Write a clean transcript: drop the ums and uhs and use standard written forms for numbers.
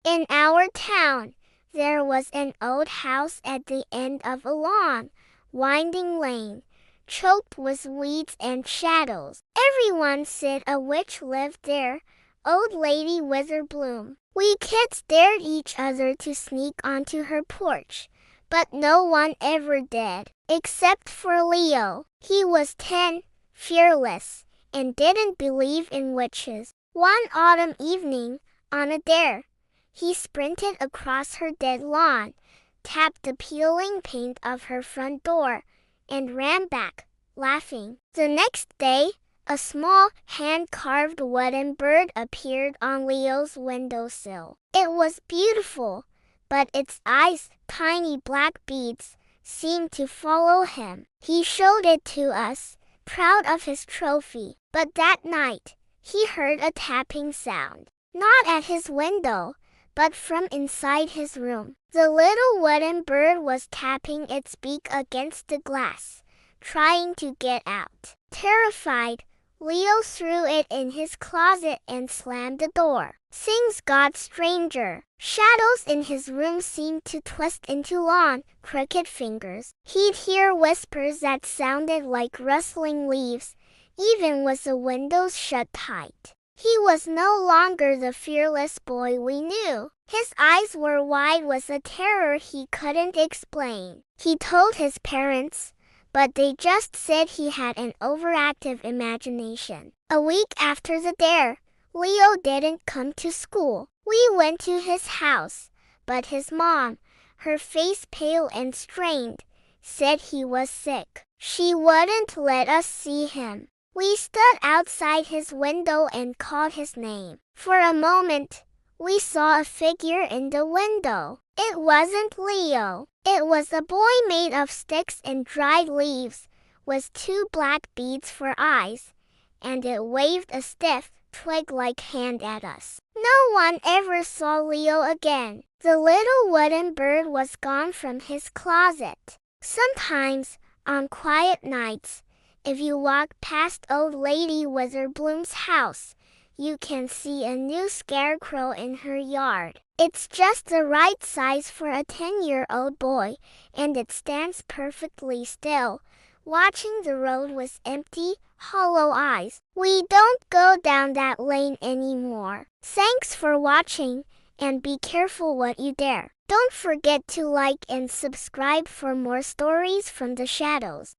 In our town, there was an old house at the end of a long, winding lane, choked with weeds and shadows. Everyone said a witch lived there, Old Lady Witherbloom. We kids dared each other to sneak onto her porch, but no one ever did, except for Leo. He was 10, fearless, and didn't believe in witches. One autumn evening, on a dare, he sprinted across her dead lawn, tapped the peeling paint of her front door, and ran back, laughing. The next day, a small, hand-carved wooden bird appeared on Leo's windowsill. It was beautiful, but its eyes, tiny black beads, seemed to follow him. He showed it to us, proud of his trophy. But that night, he heard a tapping sound, not at his window, but from inside his room. The little wooden bird was tapping its beak against the glass, trying to get out. Terrified, Leo threw it in his closet and slammed the door. Sings God Stranger. Shadows in his room seemed to twist into long, crooked fingers. He'd hear whispers that sounded like rustling leaves, even with the windows shut tight. He was no longer the fearless boy we knew. His eyes were wide with a terror he couldn't explain. He told his parents, but they just said he had an overactive imagination. A week after the dare, Leo didn't come to school. We went to his house, but his mom, her face pale and strained, said he was sick. She wouldn't let us see him. We stood outside his window and called his name. For a moment, we saw a figure in the window. It wasn't Leo. It was a boy made of sticks and dried leaves, with 2 black beads for eyes, and it waved a stiff, twig-like hand at us. No one ever saw Leo again. The little wooden bird was gone from his closet. Sometimes, on quiet nights, if you walk past Old Lady Witherbloom's house, you can see a new scarecrow in her yard. It's just the right size for a 10-year-old boy, and it stands perfectly still, watching the road with empty, hollow eyes. We don't go down that lane anymore. Thanks for watching, and be careful what you dare. Don't forget to like and subscribe for more stories from the shadows.